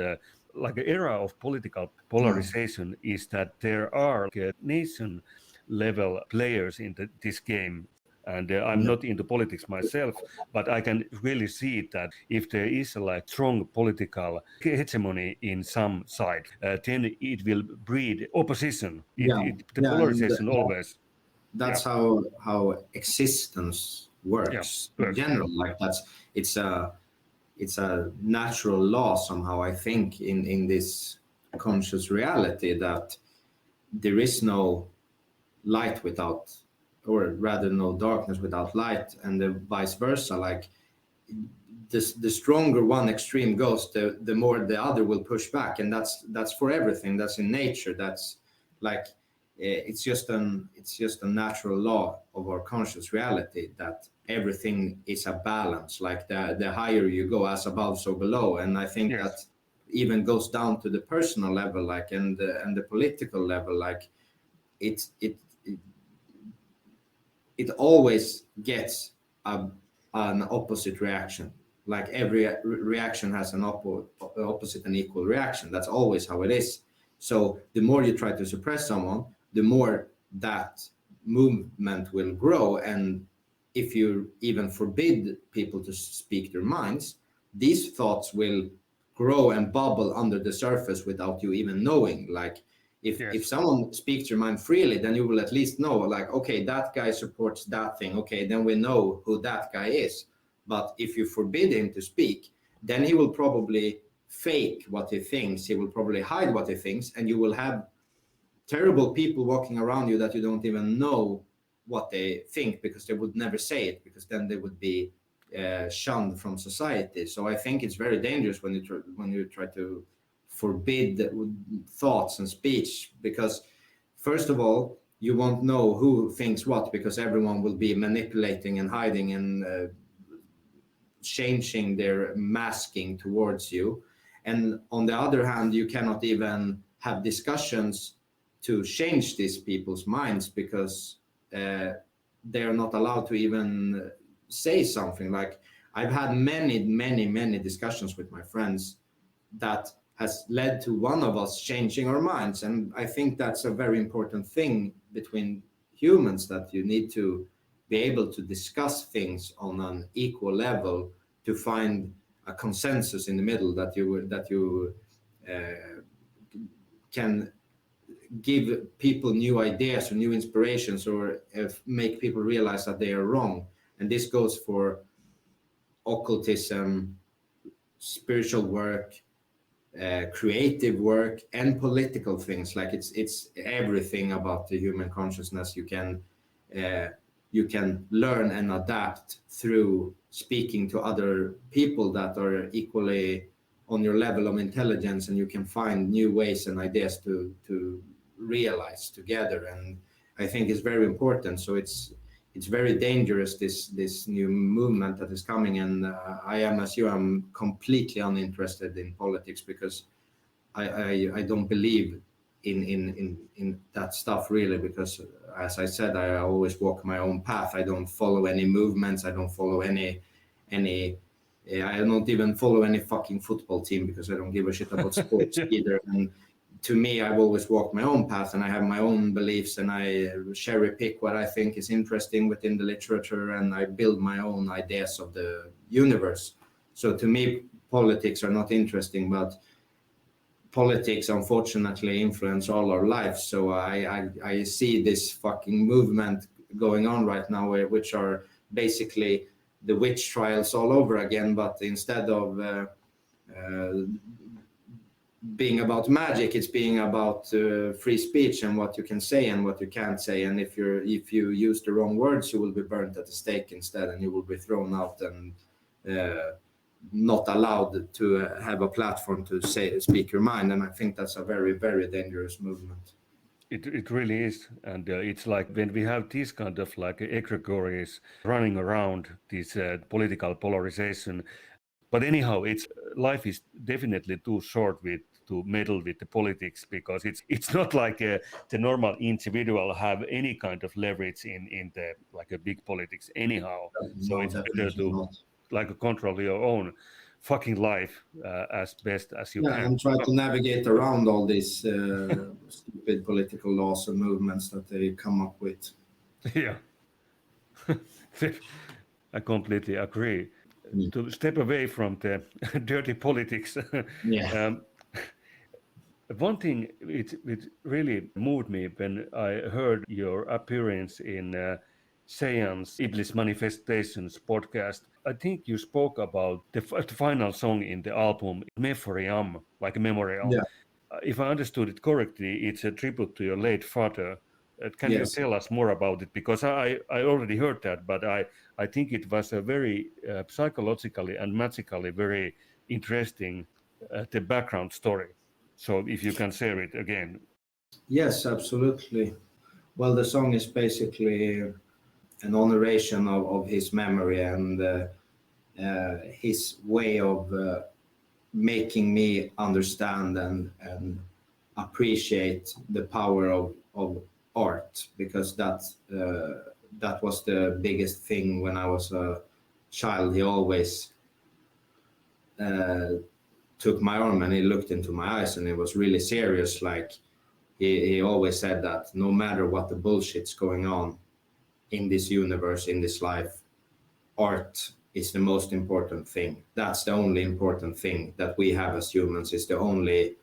like era of political polarization is that there are nation level players in this game. And I'm not into politics myself, but I can really see that if there is a like strong political hegemony in some side, then it will breed opposition. The polarization always. That's how existence works in general. Like it's a natural law somehow, I think, in this conscious reality, that there is no light without, or rather no darkness without light, and the vice versa. Like the stronger one extreme goes, the more the other will push back, and that's for everything. That's in nature. That's like it's just a natural law of our conscious reality, that everything is a balance. Like the higher you go, as above so below. And I think that even goes down to the personal level, like and the political level. Like it always gets an opposite reaction. Like every reaction has an opposite and equal reaction. That's always how it is. So the more you try to suppress someone, the more that movement will grow. And if you even forbid people to speak their minds, these thoughts will grow and bubble under the surface without you even knowing. Like if someone speaks your mind freely, then you will at least know, like, okay, that guy supports that thing. Okay, then we know who that guy is. But if you forbid him to speak, then he will probably fake what he thinks. He will probably hide what he thinks, and you will have terrible people walking around you that you don't even know what they think, because they would never say it, because then they would be shunned from society. So I think it's very dangerous when you try to forbid thoughts and speech, because first of all, you won't know who thinks what, because everyone will be manipulating and hiding and changing their masking towards you. And on the other hand, you cannot even have discussions to change these people's minds, because they are not allowed to even say something. Like I've had many discussions with my friends that has led to one of us changing our minds. And I think that's a very important thing between humans, that you need to be able to discuss things on an equal level to find a consensus in the middle, that you can give people new ideas or new inspirations, or make people realize that they are wrong. And this goes for occultism, spiritual work, creative work, and political things. Like it's everything about the human consciousness. You can learn and adapt through speaking to other people that are equally on your level of intelligence, and you can find new ways and ideas to realize together. And I think it's very important. So it's very dangerous, this new movement that is coming. And I am, as you, I'm completely uninterested in politics, because I don't believe in that stuff really, because as I said, I always walk my own path. I don't follow any movements. I don't follow any I don't even follow any fucking football team because I don't give a shit about sports either. And to me, I've always walked my own path, and I have my own beliefs, and I cherry pick what I think is interesting within the literature, and I build my own ideas of the universe. So to me, politics are not interesting, but politics unfortunately influence all our lives. So I see this fucking movement going on right now, which are basically the witch trials all over again, but instead of being about magic, it's being about free speech and what you can say and what you can't say. And if you use the wrong words, you will be burnt at the stake instead, and you will be thrown out and not allowed to have a platform to speak your mind. And I think that's a very, very dangerous movement. It really is, and it's like when we have these kind of like egregories running around this political polarization. But anyhow, life is definitely too short to meddle with the politics, because it's not like the normal individual have any kind of leverage in the like a big politics anyhow. So it's better to like control your own fucking life as best as you can. And try to navigate around all these stupid political laws and movements that they come up with. Yeah, I completely agree. To step away from the dirty politics, one thing which really moved me when I heard your appearance in Seance Iblis Manifestations podcast. I think you spoke about the final song in the album, Mephorash, like a memorial. Yeah. If I understood it correctly, it's a tribute to your late father. Can you tell us more about it? Because I already heard that, but I think it was a very psychologically and magically very interesting the background story. So if you can share it again. Yes, absolutely. Well, the song is basically an honoration of his memory and his way of making me understand and appreciate the power of art, because that was the biggest thing when I was a child. He always took my arm and he looked into my eyes, and it was really serious. Like he always said that no matter what the bullshit's going on in this universe, in this life, art is the most important thing. That's the only important thing that we have as humans. Is the only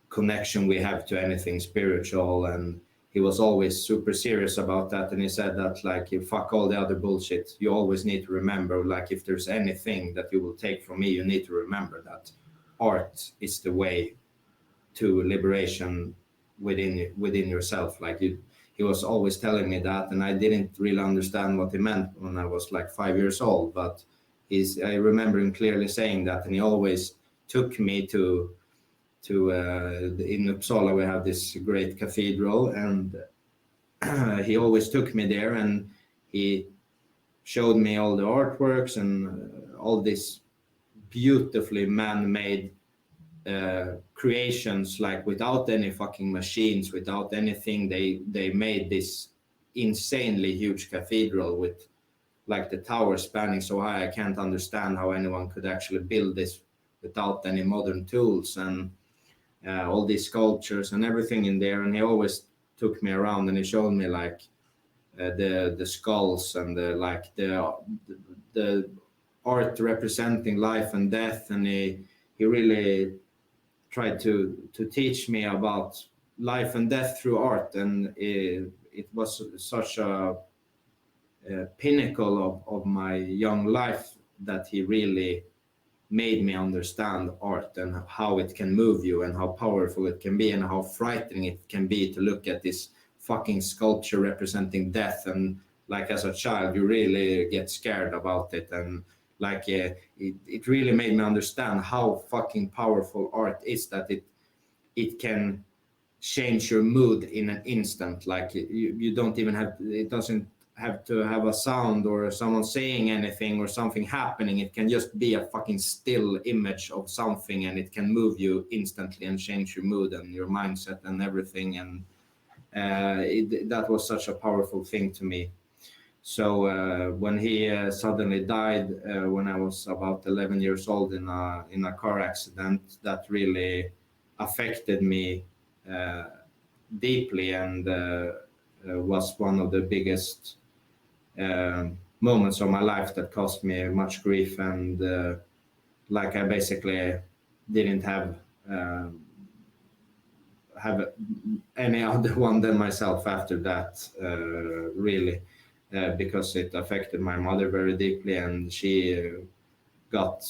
connection we have to anything spiritual. And he was always super serious about that. And he said that, like, you fuck all the other bullshit. You always need to remember, like, if there's anything that you will take from me, you need to remember that art is the way to liberation within yourself. Like, he was always telling me that, and I didn't really understand what he meant when I was like 5 years old. But I remember him clearly saying that, and he always took me to in Uppsala we have this great cathedral, and he always took me there, and he showed me all the artworks and all these beautifully man-made creations, like without any fucking machines, without anything. They made this insanely huge cathedral with like the tower spanning so high. I can't understand how anyone could actually build this without any modern tools, and all these sculptures and everything in there. And he always took me around and he showed me like the skulls and the art representing life and death. And he really tried to teach me about life and death through art. And it was such a pinnacle of my young life that he really made me understand art and how it can move you and how powerful it can be and how frightening it can be to look at this fucking sculpture representing death. And like as a child, you really get scared about it. And like it really made me understand how fucking powerful art is, that it can change your mood in an instant. Like you don't even have, it doesn't have to have a sound or someone saying anything or something happening. It can just be a fucking still image of something, and it can move you instantly and change your mood and your mindset and everything. And that was such a powerful thing to me. So when he suddenly died when I was about 11 years old in a car accident, that really affected me deeply, and was one of the biggest moments of my life that caused me much grief, and like I basically didn't have any other one than myself after that, really, because it affected my mother very deeply, and she got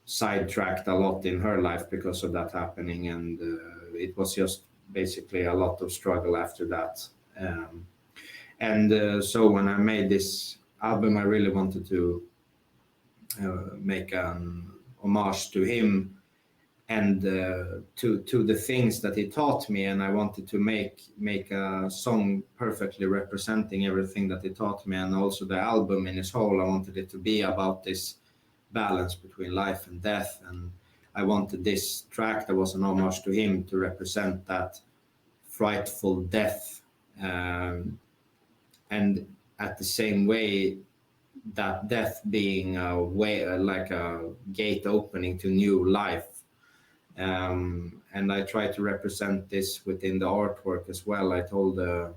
sidetracked a lot in her life because of that happening, and it was just basically a lot of struggle after that. And so when I made this album, I really wanted to make an homage to him and to the things that he taught me, and I wanted to make a song perfectly representing everything that he taught me, and also the album in its whole. I wanted it to be about this balance between life and death, and I wanted this track that was an homage to him to represent that frightful death, and at the same way, that death being a way, like a gate opening to new life. And I try to represent this within the artwork as well. I told the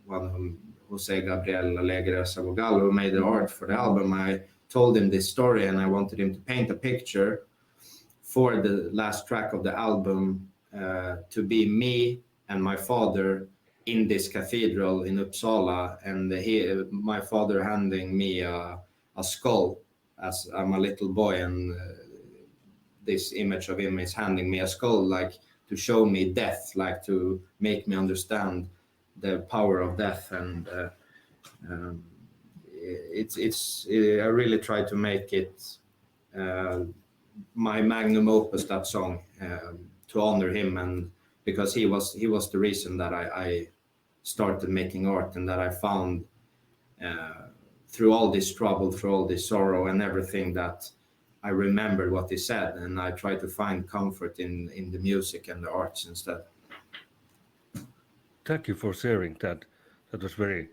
one, Jose Gabriel Alegre Sabogallo, who made the art for the album, I told him this story, and I wanted him to paint a picture for the last track of the album to be me and my father in this cathedral in Uppsala, and my father handing me a skull as I'm a little boy, and this image of him is handing me a skull, like to show me death, like to make me understand the power of death. And I really try to make it my magnum opus, that song, to honor him, and because he was the reason that I started making art, and that I found through all this trouble, through all this sorrow and everything, that I remembered what he said, and I try to find comfort in the music and the arts instead. Thank you for sharing that. That was very,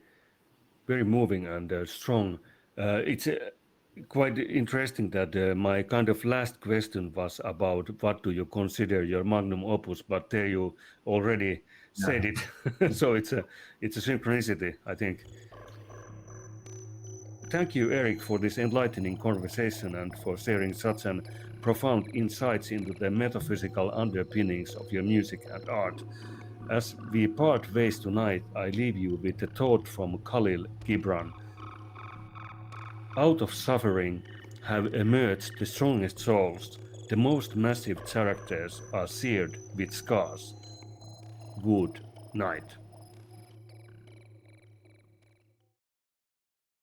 very moving and strong. It's quite interesting that my kind of last question was about what do you consider your magnum opus, but there you already said it. So it's a synchronicity, I think. Thank you, Erik, for this enlightening conversation and for sharing such an profound insights into the metaphysical underpinnings of your music and art. As we part ways tonight, I leave you with a thought from Khalil Gibran. Out of suffering have emerged the strongest souls. The most massive characters are seared with scars. Good night.